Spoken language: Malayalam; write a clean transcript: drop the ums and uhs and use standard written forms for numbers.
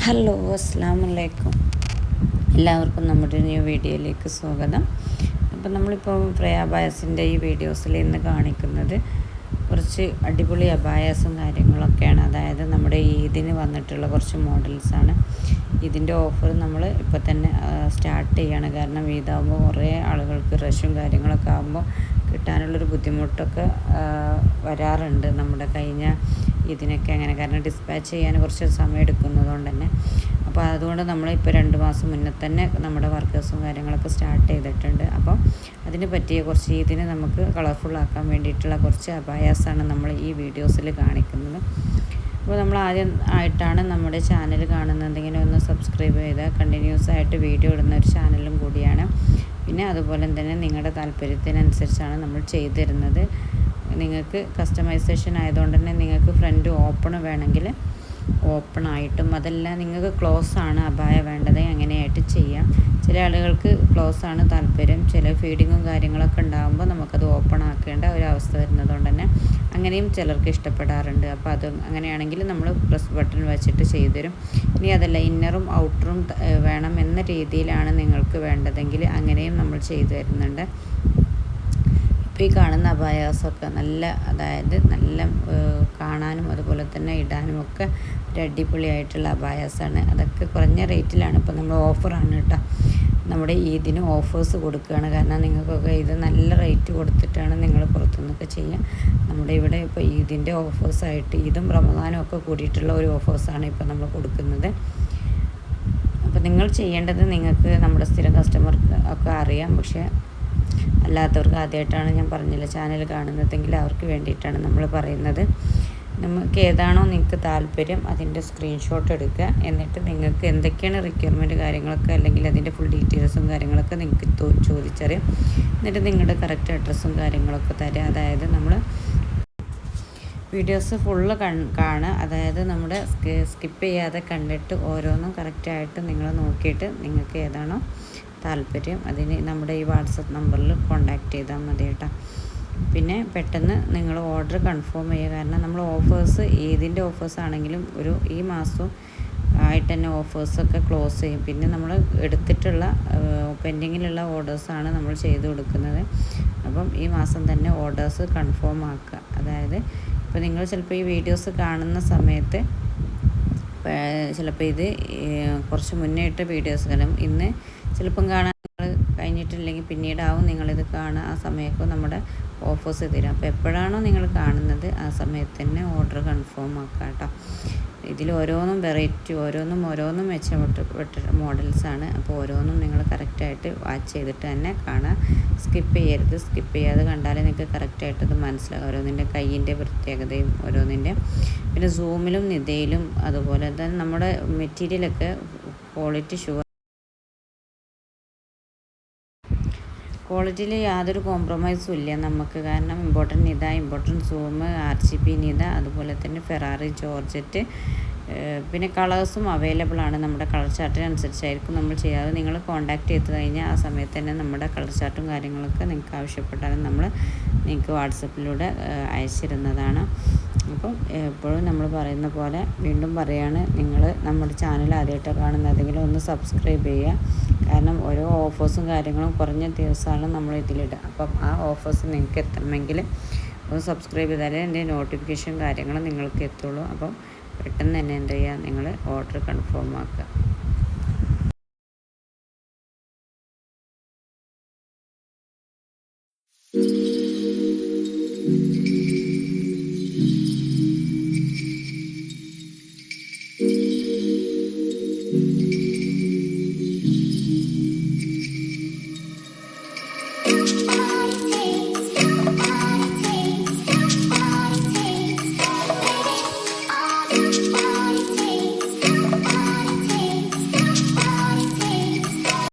ഹലോ, അസ്സലാമലൈക്കും. എല്ലാവർക്കും നമ്മുടെ ന്യൂ വീഡിയോയിലേക്ക് സ്വാഗതം. അപ്പോൾ നമ്മളിപ്പോൾ ഫ്രയ അബായസിൻ്റെ ഈ വീഡിയോസിൽ ഇന്ന് കാണിക്കുന്നത് കുറച്ച് അടിപൊളി അബായാസും കാര്യങ്ങളൊക്കെയാണ്. അതായത് നമ്മുടെ ഈദിന് വന്നിട്ടുള്ള കുറച്ച് മോഡൽസാണ്. ഇതിൻ്റെ ഓഫർ നമ്മൾ ഇപ്പോൾ തന്നെ സ്റ്റാർട്ട് ചെയ്യാണ്. കാരണം ഈദാകുമ്പോൾ കുറേ ആളുകൾക്ക് റഷും കാര്യങ്ങളൊക്കെ ആകുമ്പോൾ കിട്ടാനുള്ളൊരു ബുദ്ധിമുട്ടൊക്കെ വരാറുണ്ട്. നമ്മുടെ കഴിഞ്ഞ ഇതിനൊക്കെ അങ്ങനെ, കാരണം ഡിസ്പാച്ച് ചെയ്യാൻ കുറച്ച് സമയം എടുക്കുന്നതുകൊണ്ട് തന്നെ. അപ്പോൾ അതുകൊണ്ട് നമ്മളിപ്പോൾ 2 മാസം മുന്നേ തന്നെ നമ്മുടെ വർക്കേഴ്സും കാര്യങ്ങളൊക്കെ സ്റ്റാർട്ട് ചെയ്തിട്ടുണ്ട്. അപ്പോൾ അതിന് പറ്റിയ കുറച്ച് ഇതിന് നമുക്ക് കളർഫുള്ളാക്കാൻ വേണ്ടിയിട്ടുള്ള കുറച്ച് അബായാസാണ് നമ്മൾ ഈ വീഡിയോസിൽ കാണിക്കുന്നത്. അപ്പോൾ നമ്മൾ ആദ്യം ആയിട്ടാണ് നമ്മുടെ ചാനൽ കാണുന്നതെങ്കിൽ ഒന്ന് സബ്സ്ക്രൈബ് ചെയ്താൽ കണ്ടിന്യൂസ് ആയിട്ട് വീഡിയോ ഇടുന്ന ഒരു ചാനലും കൂടിയാണ്. പിന്നെ അതുപോലെ തന്നെ നിങ്ങളുടെ താല്പര്യത്തിനനുസരിച്ചാണ് നമ്മൾ ചെയ്തു തരുന്നത്. നിങ്ങൾക്ക് കസ്റ്റമൈസേഷൻ ആയതുകൊണ്ട് തന്നെ നിങ്ങൾക്ക് ഫ്രണ്ട് ഓപ്പൺ വേണമെങ്കിൽ ഓപ്പൺ ആയിട്ടും, അതല്ല നിങ്ങൾക്ക് ക്ലോസ് ആണ് അബായ വേണ്ടത് അങ്ങനെയായിട്ട് ചെയ്യാം. ചില ആളുകൾക്ക് ക്ലോസ് ആണ് താല്പര്യം. ചില ഫീഡിങ്ങും കാര്യങ്ങളൊക്കെ ഉണ്ടാകുമ്പോൾ നമുക്കത് ഓപ്പൺ ആക്കേണ്ട ഒരവസ്ഥ വരുന്നതുകൊണ്ട് തന്നെ അങ്ങനെയും ചിലർക്ക് ഇഷ്ടപ്പെടാറുണ്ട്. അപ്പോൾ അത് അങ്ങനെയാണെങ്കിൽ നമ്മൾ പ്രസ് ബട്ടൺ വെച്ചിട്ട് ചെയ്തു തരും. ഇനി അതല്ല ഇന്നറും ഔട്ടറും വേണം എന്ന രീതിയിലാണ് നിങ്ങൾക്ക് വേണ്ടതെങ്കിൽ അങ്ങനെയും നമ്മൾ ചെയ്തു തരുന്നുണ്ട്. ഇപ്പോൾ ഈ കാണുന്ന അബായാസൊക്കെ അതായത് നല്ല കാണാനും അതുപോലെ തന്നെ ഇടാനും ഒക്കെ ഒരു അടിപൊളിയായിട്ടുള്ള അബായാസാണ്. അതൊക്കെ കുറഞ്ഞ റേറ്റിലാണ്. ഇപ്പോൾ നമ്മൾ ഓഫറാണ് കേട്ടോ. നമ്മുടെ ഇതിന് ഓഫേഴ്സ് കൊടുക്കുകയാണ്. കാരണം നിങ്ങൾക്കൊക്കെ ഇത് നല്ല റേറ്റ് കൊടുത്തിട്ടാണ് നിങ്ങൾ പുറത്തുനിന്നൊക്കെ ചെയ്യുക. നമ്മുടെ ഇവിടെ ഇപ്പോൾ ഇതിൻ്റെ ഓഫേഴ്സായിട്ട് ഇതും റമദാനും ഒക്കെ കൂടിയിട്ടുള്ള ഒരു ഓഫേഴ്സാണ് ഇപ്പോൾ നമ്മൾ കൊടുക്കുന്നത്. അപ്പോൾ നിങ്ങൾ ചെയ്യേണ്ടത്, നിങ്ങൾക്ക് നമ്മുടെ സ്ഥിരം കസ്റ്റമർ ഒക്കെ അറിയാം, പക്ഷേ അല്ലാത്തവർക്ക് ആദ്യമായിട്ടാണ് ഞാൻ പറഞ്ഞില്ല ചാനൽ കാണുന്നതെങ്കിൽ അവർക്ക് വേണ്ടിയിട്ടാണ് നമ്മൾ പറയുന്നത്. നമുക്ക് ഏതാണോ നിങ്ങൾക്ക് താല്പര്യം അതിൻ്റെ സ്ക്രീൻഷോട്ട് എടുക്കുക. എന്നിട്ട് നിങ്ങൾക്ക് എന്തൊക്കെയാണ് റിക്വയർമെൻറ്റ് കാര്യങ്ങളൊക്കെ, അല്ലെങ്കിൽ അതിൻ്റെ ഫുൾ ഡീറ്റെയിൽസും കാര്യങ്ങളൊക്കെ നിങ്ങൾക്ക് ചോദിച്ചറിയാം. എന്നിട്ട് നിങ്ങളുടെ കറക്റ്റ് അഡ്രസ്സും കാര്യങ്ങളൊക്കെ തരാം. അതായത് നമ്മൾ വീഡിയോസ് ഫുള്ള് കാണുക. അതായത് നമ്മുടെ സ്കിപ്പ് ചെയ്യാതെ കണ്ടിട്ട് ഓരോന്നും കറക്റ്റായിട്ട് നിങ്ങൾ നോക്കിയിട്ട് നിങ്ങൾക്ക് ഏതാണോ താല്പര്യം അതിന് നമ്മുടെ ഈ വാട്സപ്പ് നമ്പറിൽ കോൺടാക്റ്റ് ചെയ്താൽ മതി കേട്ടോ. പിന്നെ പെട്ടെന്ന് നിങ്ങൾ ഓർഡർ കൺഫേം ചെയ്യുക. കാരണം നമ്മൾ ഓഫേഴ്സ് ഇതിൻ്റെ ഓഫേഴ്സ് ആണെങ്കിലും ഈ മാസം ആയിട്ട് തന്നെ ഓഫേഴ്സൊക്കെ ക്ലോസ് ചെയ്യും. പിന്നെ നമ്മൾ എടുത്തിട്ടുള്ള പെൻഡിങ്ങിലുള്ള ഓർഡേഴ്സാണ് നമ്മൾ ചെയ്ത് കൊടുക്കുന്നത്. അപ്പം ഈ മാസം തന്നെ ഓർഡേഴ്സ് കൺഫേം ആക്കുക. അതായത് ഇപ്പോൾ നിങ്ങൾ ചിലപ്പോൾ ഈ വീഡിയോസ് കാണുന്ന സമയത്ത് ചിലപ്പോൾ ഇത് കുറച്ച് മുന്നേ ഇട്ട വീഡിയോസ് കാരണം ഇന്ന് ചിലപ്പം കാണാൻ കഴിഞ്ഞിട്ടില്ലെങ്കിൽ പിന്നീടാവും നിങ്ങളിത് കാണുക. ആ സമയമൊക്കെ നമ്മുടെ ഓഫേഴ്സ് തരും. അപ്പോൾ എപ്പോഴാണോ നിങ്ങൾ കാണുന്നത് ആ സമയത്ത് തന്നെ ഓർഡർ കൺഫേം ആക്കുക കേട്ടോ. ഇതിൽ ഓരോന്നും വെറൈറ്റി, ഓരോന്നും മെച്ചപ്പെട്ട മോഡൽസാണ്. അപ്പോൾ ഓരോന്നും നിങ്ങൾ കറക്റ്റായിട്ട് വാച്ച് ചെയ്തിട്ട് തന്നെ കാണുക. സ്കിപ്പ് ചെയ്യരുത്. സ്കിപ്പ് ചെയ്യാതെ കണ്ടാലേ നിങ്ങൾക്ക് കറക്റ്റായിട്ട് ഇത് മനസ്സിലാകും. ഓരോന്നിൻ്റെ കയ്യിൻ്റെ പ്രത്യേകതയും ഓരോന്നിൻ്റെ. പിന്നെ സൂമിലും നിതയിലും അതുപോലെ തന്നെ നമ്മുടെ മെറ്റീരിയലൊക്കെ ക്വാളിറ്റി ക്വാളിറ്റിയിൽ യാതൊരു കോംപ്രമൈസും ഇല്ല നമുക്ക്. കാരണം ഇമ്പോർട്ടൻറ്റ് സൂം, RGB നിത, അതുപോലെ തന്നെ ഫെറാറി ജോർജറ്റ്, പിന്നെ കളേഴ്സും അവൈലബിൾ ആണ്. നമ്മുടെ കളർ ചാർട്ടിനനുസരിച്ചായിരിക്കും നമ്മൾ ചെയ്യാതെ. നിങ്ങൾ കോൺടാക്റ്റ് ചെയ്ത് കഴിഞ്ഞാൽ ആ സമയത്ത് തന്നെ നമ്മുടെ കളർ ചാർട്ടും കാര്യങ്ങളൊക്കെ നിങ്ങൾക്ക് ആവശ്യപ്പെട്ടാലും നിങ്ങൾക്ക് വാട്സപ്പിലൂടെ അയച്ചിരുന്നതാണ്. അപ്പം എപ്പോഴും നമ്മൾ പറയുന്ന പോലെ വീണ്ടും പറയുകയാണ്, നിങ്ങൾ നമ്മുടെ ചാനൽ ആദ്യമായിട്ട് കാണുന്നതെങ്കിലും ഒന്ന് സബ്സ്ക്രൈബ് ചെയ്യുക. കാരണം ഓരോ ഓഫേഴ്സും കാര്യങ്ങളും കുറഞ്ഞ ദിവസമാണ് നമ്മൾ ഇതിലിടുക. അപ്പം ആ ഓഫേഴ്സ് നിങ്ങൾക്ക് എത്തണമെങ്കിൽ ഒന്ന് സബ്സ്ക്രൈബ് ചെയ്താലേ എൻ്റെ നോട്ടിഫിക്കേഷൻ കാര്യങ്ങൾ നിങ്ങൾക്ക് എത്തുള്ളൂ. അപ്പം പെട്ടെന്ന് തന്നെ എന്ത് ചെയ്യുക, നിങ്ങൾ ഓർഡർ കൺഫേം ആക്കുക.